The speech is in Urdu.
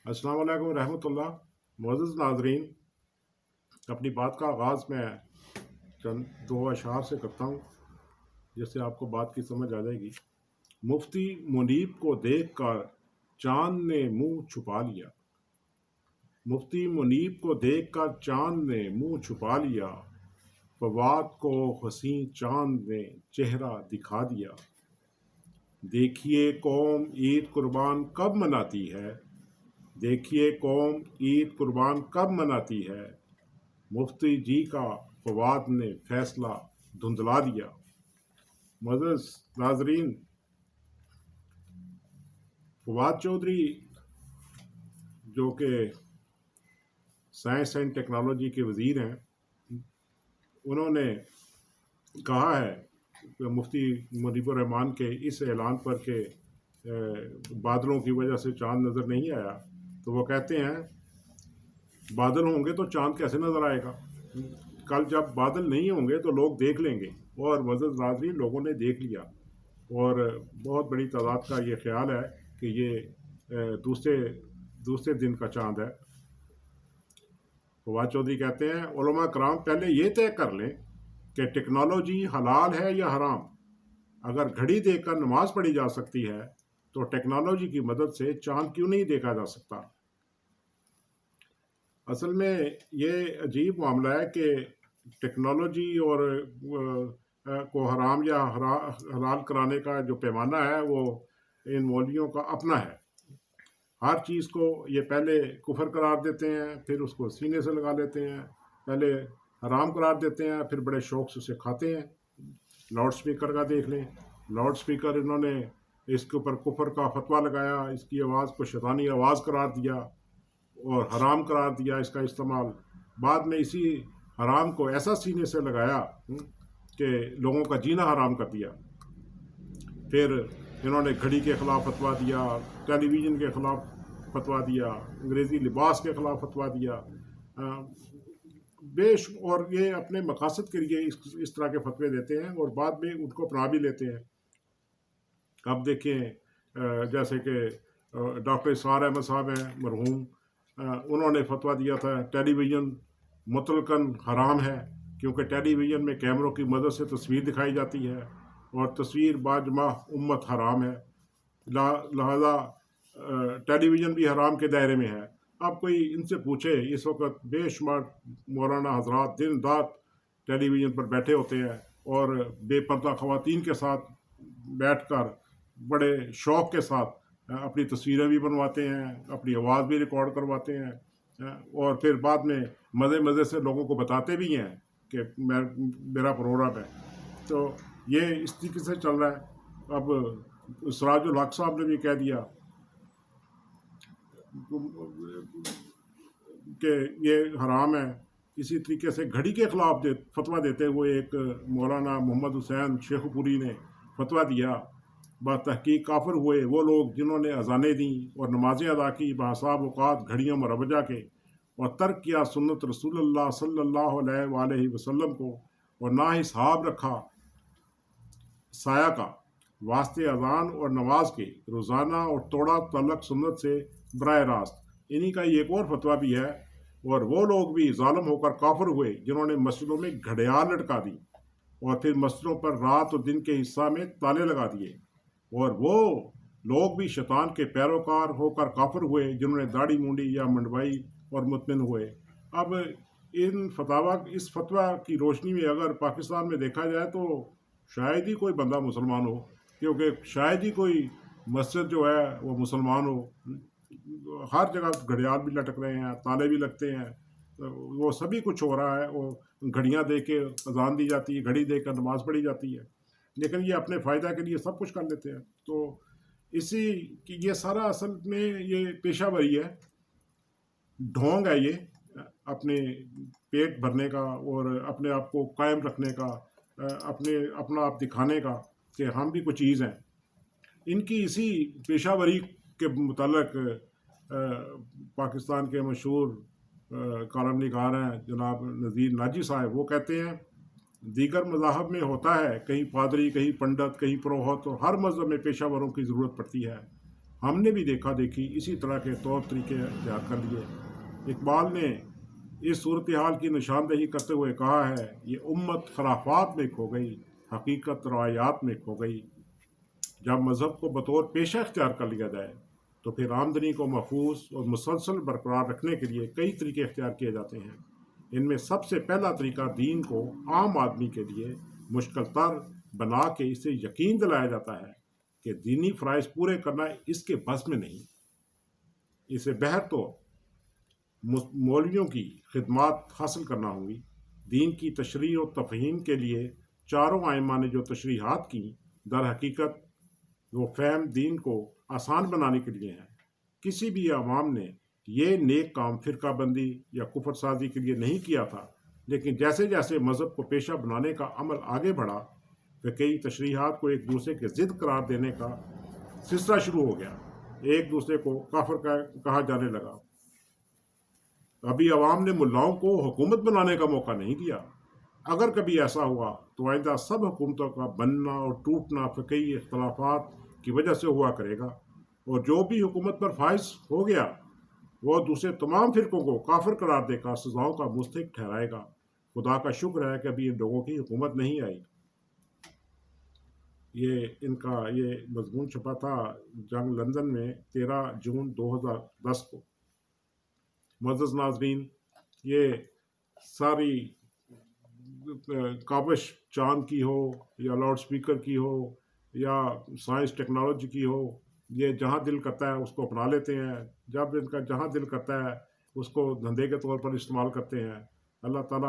السلام علیکم ورحمۃ اللہ۔ معزز ناظرین، اپنی بات کا آغاز میں چند دو اشعار سے کرتا ہوں جس سے آپ کو بات کی سمجھ آ جائے گی۔ مفتی منیب کو دیکھ کر چاند نے منہ چھپا لیا، مفتی منیب کو دیکھ کر چاند نے منہ چھپا لیا، فواد کو حسین چاند نے چہرہ دکھا دیا۔ دیکھیے قوم عید قربان کب مناتی ہے، دیکھیے قوم عید قربان کب مناتی ہے، مفتی جی کا فواد نے فیصلہ دھندلا دیا۔ معزز ناظرین، فواد چودھری جو کہ سائنس اینڈ ٹیکنالوجی کے وزیر ہیں، انہوں نے کہا ہے کہ مفتی منیب الرحمان کے اس اعلان پر کہ بادلوں کی وجہ سے چاند نظر نہیں آیا، تو وہ کہتے ہیں بادل ہوں گے تو چاند کیسے نظر آئے گا؟ کل جب بادل نہیں ہوں گے تو لوگ دیکھ لیں گے، اور معزز ناظرین لوگوں نے دیکھ لیا، اور بہت بڑی تعداد کا یہ خیال ہے کہ یہ دوسرے دن کا چاند ہے۔ فواد چودھری کہتے ہیں علماء کرام پہلے یہ طے کر لیں کہ ٹیکنالوجی حلال ہے یا حرام۔ اگر گھڑی دیکھ کر نماز پڑھی جا سکتی ہے تو ٹیکنالوجی کی مدد سے چاند کیوں نہیں دیکھا جا سکتا؟ اصل میں یہ عجیب معاملہ ہے کہ ٹیکنالوجی اور کو حرام یا حلال کرانے کا جو پیمانہ ہے وہ ان مولویوں کا اپنا ہے۔ ہر چیز کو یہ پہلے کفر قرار دیتے ہیں، پھر اس کو سینے سے لگا لیتے ہیں، پہلے حرام قرار دیتے ہیں، پھر بڑے شوق سے اسے کھاتے ہیں۔ لاؤڈ سپیکر کا دیکھ لیں، لاؤڈ سپیکر انہوں نے اس کے اوپر کفر کا فتویٰ لگایا، اس کی آواز کو شیطانی آواز قرار دیا اور حرام قرار دیا اس کا استعمال۔ بعد میں اسی حرام کو ایسا سینے سے لگایا کہ لوگوں کا جینا حرام کر دیا۔ پھر انہوں نے گھڑی کے خلاف فتویٰ دیا، ٹیلی ویژن کے خلاف فتویٰ دیا، انگریزی لباس کے خلاف فتویٰ دیا، اور یہ اپنے مقاصد کے لیے اس طرح کے فتوے دیتے ہیں اور بعد میں ان کو اپنا بھی لیتے ہیں۔ اب دیکھیں جیسے کہ ڈاکٹر اسرار احمد صاحب ہیں مرحوم، انہوں نے فتویٰ دیا تھا ٹیلی ویژن مطلقاً حرام ہے، کیونکہ ٹیلی ویژن میں کیمروں کی مدد سے تصویر دکھائی جاتی ہے اور تصویر باجماع امت حرام ہے، لہذا ٹیلی ویژن بھی حرام کے دائرے میں ہے۔ اب کوئی ان سے پوچھے، اس وقت بے شمار مولانا حضرات دن رات ٹیلی ویژن پر بیٹھے ہوتے ہیں اور بے پردہ خواتین کے ساتھ بیٹھ کر بڑے شوق کے ساتھ اپنی تصویریں بھی بنواتے ہیں، اپنی آواز بھی ریکارڈ کرواتے ہیں، اور پھر بعد میں مزے سے لوگوں کو بتاتے بھی ہیں کہ میرا پروگرام ہے۔ تو یہ اس طریقے سے چل رہا ہے۔ اب سراج الحق صاحب نے بھی کہہ دیا کہ یہ حرام ہے۔ اسی طریقے سے گھڑی کے خلاف فتویٰ دیتے ہوئے ایک مولانا محمد حسین شیخ پوری نے فتویٰ دیا، بتحقیق کافر ہوئے وہ لوگ جنہوں نے اذانیں دیں اور نمازیں ادا کی باحساب اوقات گھڑیوں مروجہ کے، اور ترک کیا سنت رسول اللہ صلی اللہ علیہ وآلہ وسلم کو، اور نہ ہی حساب رکھا سایہ کا واسطے اذان اور نماز کے روزانہ، اور توڑا تعلق سنت سے براہ راست۔ انہی کا ایک اور فتویٰ بھی ہے، اور وہ لوگ بھی ظالم ہو کر کافر ہوئے جنہوں نے مسجدوں میں گھڑیال لٹکا دی اور پھر مسجدوں پر رات اور دن کے حصہ میں تالے لگا دیے، اور وہ لوگ بھی شیطان کے پیروکار ہو کر کافر ہوئے جنہوں نے داڑھی مونڈی یا منڈوائی اور مطمئن ہوئے۔ اب اس فتویٰ کی روشنی میں اگر پاکستان میں دیکھا جائے تو شاید ہی کوئی بندہ مسلمان ہو، کیونکہ شاید ہی کوئی مسجد جو ہے وہ مسلمان ہو۔ ہر جگہ گھڑیال بھی لٹک رہے ہیں، تالے بھی لگتے ہیں، وہ سبھی کچھ ہو رہا ہے، اور گھڑیاں دے کے اذان دی جاتی ہے، گھڑی دے کر نماز پڑھی جاتی ہے، لیکن یہ اپنے فائدہ کے لیے سب کچھ کر لیتے ہیں۔ تو یہ سارا اصل میں یہ پیشہ وری ہے، ڈھونگ ہے، یہ اپنے پیٹ بھرنے کا اور اپنے آپ کو قائم رکھنے کا، اپنا آپ دکھانے کا کہ ہم بھی کچھ چیز ہیں۔ ان کی اسی پیشہ وری کے متعلق پاکستان کے مشہور کالم نگار ہیں جناب نذیر ناجی صاحب، وہ کہتے ہیں دیگر مذاہب میں ہوتا ہے کہیں پادری، کہیں پنڈت، کہیں پروہت، اور ہر مذہب میں پیشہ وروں کی ضرورت پڑتی ہے، ہم نے بھی دیکھا دیکھی اسی طرح کے طور طریقے اختیار کر لیے۔ اقبال نے اس صورتحال کی نشاندہی کرتے ہوئے کہا ہے، یہ امت خرافات میں کھو گئی، حقیقت روایات میں کھو گئی۔ جب مذہب کو بطور پیشہ اختیار کر لیا جائے تو پھر آمدنی کو محفوظ اور مسلسل برقرار رکھنے کے لیے کئی طریقے اختیار کیے جاتے ہیں۔ ان میں سب سے پہلا طریقہ دین کو عام آدمی کے لیے مشکل تر بنا کے اسے یقین دلایا جاتا ہے کہ دینی فرائض پورے کرنا اس کے بس میں نہیں۔ اسے بہر تو مولویوں کی خدمات حاصل کرنا ہوگی۔ دین کی تشریح اور تفہیم کے لیے چاروں ائمہ نے جو تشریحات کی، در حقیقت وہ فہم دین کو آسان بنانے کے لیے ہیں۔ کسی بھی عوام نے یہ نیک کام فرقہ بندی یا کفر سازی کے لیے نہیں کیا تھا، لیکن جیسے جیسے مذہب کو پیشہ بنانے کا عمل آگے بڑھا، فقہی تشریحات کو ایک دوسرے کے ضد قرار دینے کا سلسلہ شروع ہو گیا، ایک دوسرے کو کافر کہا جانے لگا۔ ابھی عوام نے ملاؤں کو حکومت بنانے کا موقع نہیں دیا۔ اگر کبھی ایسا ہوا تو آئندہ سب حکومتوں کا بننا اور ٹوٹنا فقہی اختلافات کی وجہ سے ہوا کرے گا، اور جو بھی حکومت پر فائز ہو گیا وہ دوسرے تمام فرقوں کو کافر قرار دے کر سزاؤں کا مستحق ٹھہرائے گا۔ خدا کا شکر ہے کہ ابھی ان لوگوں کی حکومت نہیں آئی۔ ان کا یہ مضمون چھپا تھا جنگ لندن میں 13 جون 2010 کو۔ معزز ناظرین، یہ ساری کاوش چاند کی ہو یا لاؤڈ سپیکر کی ہو یا سائنس ٹیکنالوجی کی ہو، یہ جہاں دل کرتا ہے اس کو اپنا لیتے ہیں، جب ان کا جہاں دل کرتا ہے اس کو دھندے کے طور پر استعمال کرتے ہیں۔ اللہ تعالیٰ